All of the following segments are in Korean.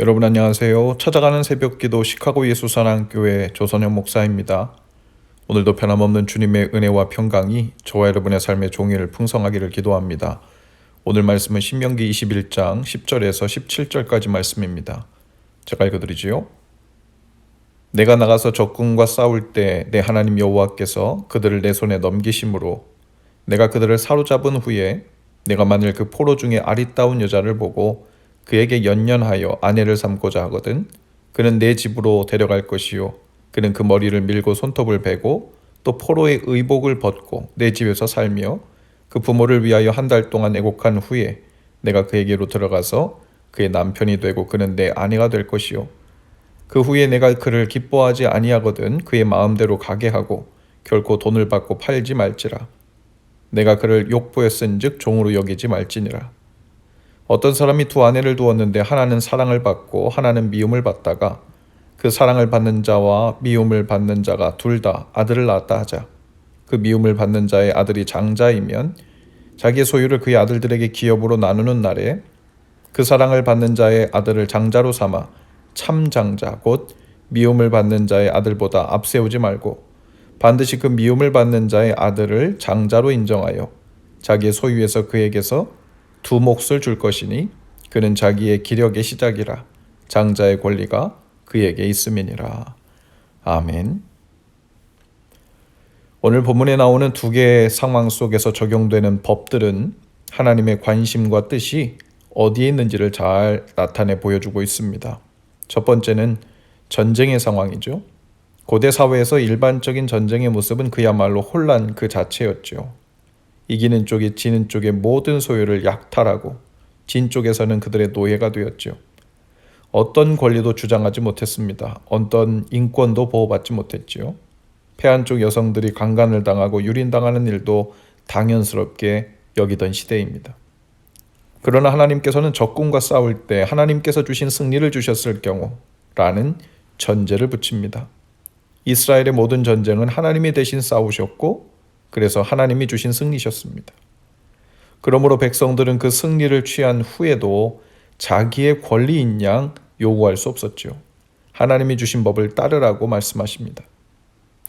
여러분 안녕하세요. 찾아가는 새벽기도 시카고 예수사랑교회 조선영 목사입니다. 오늘도 변함없는 주님의 은혜와 평강이 저와 여러분의 삶의 종일 풍성하기를 기도합니다. 오늘 말씀은 신명기 21장 10절에서 17절까지 말씀입니다. 제가 읽어드리지요. 내가 나가서 적군과 싸울 때 내 하나님 여호와께서 그들을 내 손에 넘기심으로 내가 그들을 사로잡은 후에 내가 만일 그 포로 중에 아리따운 여자를 보고 그에게 연연하여 아내를 삼고자 하거든 그는 내 집으로 데려갈 것이요 그는 그 머리를 밀고 손톱을 베고 또 포로의 의복을 벗고 내 집에서 살며 그 부모를 위하여 한 달 동안 애곡한 후에 내가 그에게로 들어가서 그의 남편이 되고 그는 내 아내가 될 것이요 그 후에 내가 그를 기뻐하지 아니하거든 그의 마음대로 가게 하고 결코 돈을 받고 팔지 말지라 내가 그를 욕보에 쓴즉 종으로 여기지 말지니라. 어떤 사람이 두 아내를 두었는데 하나는 사랑을 받고 하나는 미움을 받다가 그 사랑을 받는 자와 미움을 받는 자가 둘 다 아들을 낳았다 하자. 그 미움을 받는 자의 아들이 장자이면 자기의 소유를 그의 아들들에게 기업으로 나누는 날에 그 사랑을 받는 자의 아들을 장자로 삼아 참 장자 곧 미움을 받는 자의 아들보다 앞세우지 말고 반드시 그 미움을 받는 자의 아들을 장자로 인정하여 자기의 소유에서 그에게서 두 몫을 줄 것이니 그는 자기의 기력의 시작이라 장자의 권리가 그에게 있음이니라. 아멘. 오늘 본문에 나오는 두 개의 상황 속에서 적용되는 법들은 하나님의 관심과 뜻이 어디에 있는지를 잘 나타내 보여주고 있습니다. 첫 번째는 전쟁의 상황이죠. 고대 사회에서 일반적인 전쟁의 모습은 그야말로 혼란 그 자체였죠. 이기는 쪽이 지는 쪽의 모든 소유를 약탈하고 진 쪽에서는 그들의 노예가 되었죠. 어떤 권리도 주장하지 못했습니다. 어떤 인권도 보호받지 못했지요. 패한 쪽 여성들이 강간을 당하고 유린당하는 일도 당연스럽게 여기던 시대입니다. 그러나 하나님께서는 적군과 싸울 때 하나님께서 주신 승리를 주셨을 경우라는 전제를 붙입니다. 이스라엘의 모든 전쟁은 하나님이 대신 싸우셨고 그래서 하나님이 주신 승리셨습니다. 그러므로 백성들은 그 승리를 취한 후에도 자기의 권리인 양 요구할 수 없었죠. 하나님이 주신 법을 따르라고 말씀하십니다.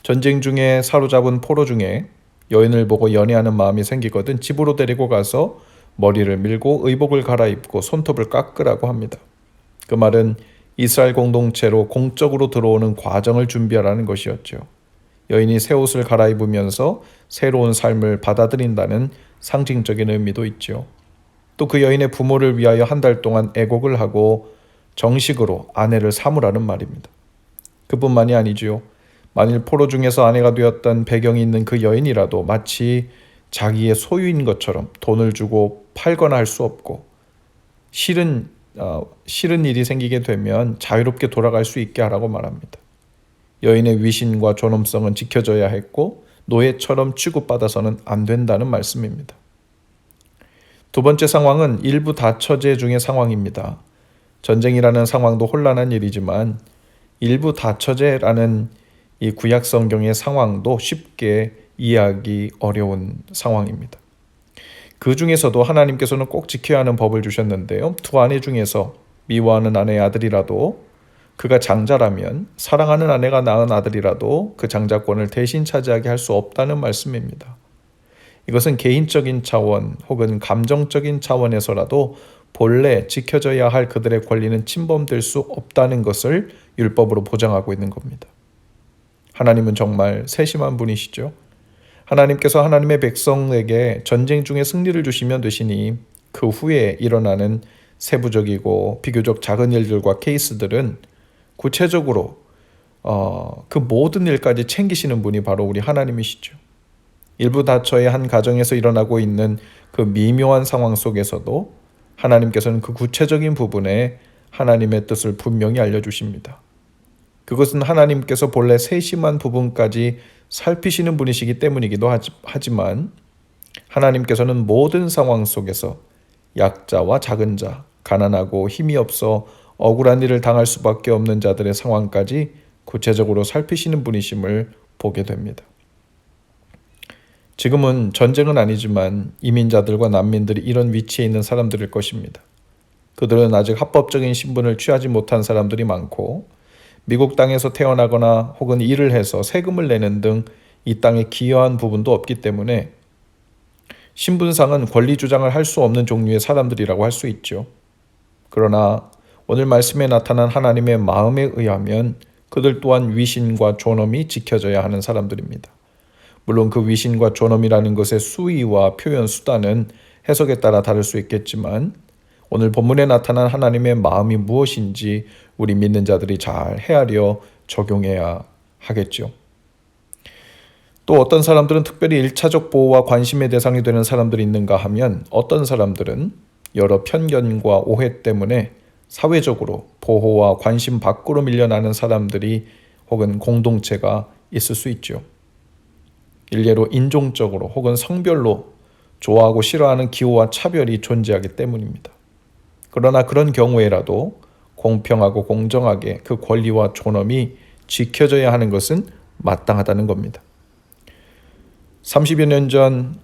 전쟁 중에 사로잡은 포로 중에 여인을 보고 연애하는 마음이 생기거든 집으로 데리고 가서 머리를 밀고 의복을 갈아입고 손톱을 깎으라고 합니다. 그 말은 이스라엘 공동체로 공적으로 들어오는 과정을 준비하라는 것이었죠. 여인이 새 옷을 갈아입으면서 새로운 삶을 받아들인다는 상징적인 의미도 있죠. 또 그 여인의 부모를 위하여 한 달 동안 애곡을 하고 정식으로 아내를 삼으라는 말입니다. 그뿐만이 아니지요. 만일 포로 중에서 아내가 되었던 배경이 있는 그 여인이라도 마치 자기의 소유인 것처럼 돈을 주고 팔거나 할 수 없고 싫은 일이 생기게 되면 자유롭게 돌아갈 수 있게 하라고 말합니다. 여인의 위신과 존엄성은 지켜져야 했고 노예처럼 취급받아서는 안 된다는 말씀입니다. 두 번째 상황은 일부 다처제 중의 상황입니다. 전쟁이라는 상황도 혼란한 일이지만 일부 다처제라는 이 구약 성경의 상황도 쉽게 이해하기 어려운 상황입니다. 그 중에서도 하나님께서는 꼭 지켜야 하는 법을 주셨는데요. 두 아내 중에서 미워하는 아내의 아들이라도 그가 장자라면 사랑하는 아내가 낳은 아들이라도 그 장자권을 대신 차지하게 할 수 없다는 말씀입니다. 이것은 개인적인 차원 혹은 감정적인 차원에서라도 본래 지켜져야 할 그들의 권리는 침범될 수 없다는 것을 율법으로 보장하고 있는 겁니다. 하나님은 정말 세심한 분이시죠. 하나님께서 하나님의 백성에게 전쟁 중에 승리를 주시면 되시니 그 후에 일어나는 세부적이고 비교적 작은 일들과 케이스들은 구체적으로 그 모든 일까지 챙기시는 분이 바로 우리 하나님이시죠. 일부 다처의 한 가정에서 일어나고 있는 그 미묘한 상황 속에서도 하나님께서는 그 구체적인 부분에 하나님의 뜻을 분명히 알려주십니다. 그것은 하나님께서 본래 세심한 부분까지 살피시는 분이시기 때문이기도 하지만 하나님께서는 모든 상황 속에서 약자와 작은 자, 가난하고 힘이 없어 억울한 일을 당할 수밖에 없는 자들의 상황까지 구체적으로 살피시는 분이심을 보게 됩니다. 지금은 전쟁은 아니지만 이민자들과 난민들이 이런 위치에 있는 사람들일 것입니다. 그들은 아직 합법적인 신분을 취하지 못한 사람들이 많고 미국 땅에서 태어나거나 혹은 일을 해서 세금을 내는 등 이 땅에 기여한 부분도 없기 때문에 신분상은 권리 주장을 할 수 없는 종류의 사람들이라고 할 수 있죠. 그러나 오늘 말씀에 나타난 하나님의 마음에 의하면 그들 또한 위신과 존엄이 지켜져야 하는 사람들입니다. 물론 그 위신과 존엄이라는 것의 수위와 표현 수단은 해석에 따라 다를 수 있겠지만 오늘 본문에 나타난 하나님의 마음이 무엇인지 우리 믿는 자들이 잘 헤아려 적용해야 하겠죠. 또 어떤 사람들은 특별히 1차적 보호와 관심의 대상이 되는 사람들이 있는가 하면 어떤 사람들은 여러 편견과 오해 때문에 사회적으로 보호와 관심 밖으로 밀려나는 사람들이 혹은 공동체가 있을 수 있죠. 일례로 인종적으로 혹은 성별로 좋아하고 싫어하는 기호와 차별이 존재하기 때문입니다. 그러나 그런 경우에라도 공평하고 공정하게 그 권리와 존엄이 지켜져야 하는 것은 마땅하다는 겁니다. 30여 년 전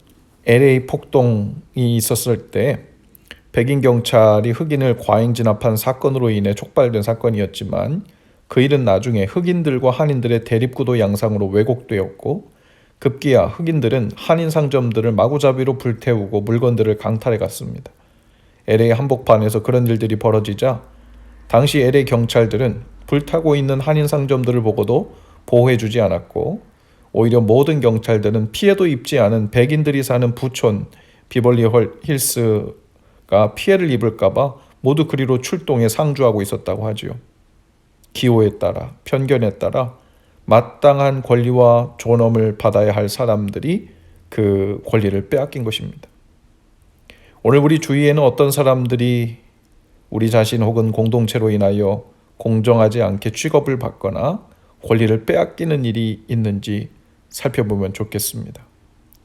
LA 폭동이 있었을 때 백인 경찰이 흑인을 과잉 진압한 사건으로 인해 촉발된 사건이었지만 그 일은 나중에 흑인들과 한인들의 대립구도 양상으로 왜곡되었고 급기야 흑인들은 한인 상점들을 마구잡이로 불태우고 물건들을 강탈해 갔습니다. LA 한복판에서 그런 일들이 벌어지자 당시 LA 경찰들은 불타고 있는 한인 상점들을 보고도 보호해주지 않았고 오히려 모든 경찰들은 피해도 입지 않은 백인들이 사는 부촌 비벌리 힐스가 피해를 입을까봐 모두 그리로 출동해 상주하고 있었다고 하지요. 기호에 따라 편견에 따라 마땅한 권리와 존엄을 받아야 할 사람들이 그 권리를 빼앗긴 것입니다. 오늘 우리 주위에는 어떤 사람들이 우리 자신 혹은 공동체로 인하여 공정하지 않게 취급을 받거나 권리를 빼앗기는 일이 있는지 살펴보면 좋겠습니다.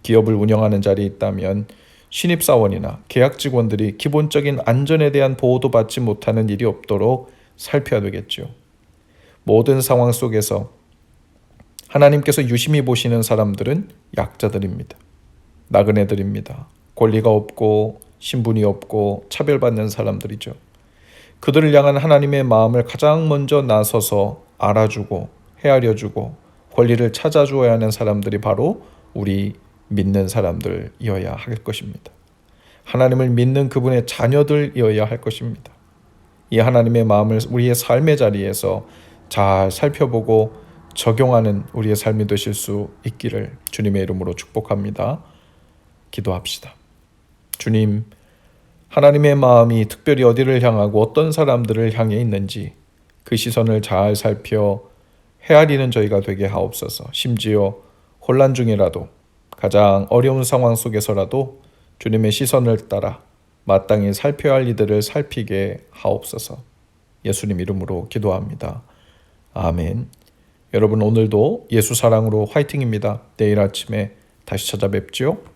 기업을 운영하는 자리에 있다면 신입사원이나 계약 직원들이 기본적인 안전에 대한 보호도 받지 못하는 일이 없도록 살펴야 되겠죠. 모든 상황 속에서 하나님께서 유심히 보시는 사람들은 약자들입니다. 나그네들입니다. 권리가 없고 신분이 없고 차별받는 사람들이죠. 그들을 향한 하나님의 마음을 가장 먼저 나서서 알아주고 헤아려주고 권리를 찾아주어야 하는 사람들이 바로 우리 믿는 사람들이어야 할 것입니다. 하나님을 믿는 그분의 자녀들이어야 할 것입니다. 이 하나님의 마음을 우리의 삶의 자리에서 잘 살펴보고 적용하는 우리의 삶이 되실 수 있기를 주님의 이름으로 축복합니다. 기도합시다. 주님, 하나님의 마음이 특별히 어디를 향하고 어떤 사람들을 향해 있는지 그 시선을 잘 살펴 헤아리는 저희가 되게 하옵소서. 심지어 혼란 중이라도 가장 어려운 상황 속에서라도 주님의 시선을 따라 마땅히 살펴야 할 이들을 살피게 하옵소서. 예수님 이름으로 기도합니다. 아멘. 여러분 오늘도 예수 사랑으로 화이팅입니다. 내일 아침에 다시 찾아뵙지요.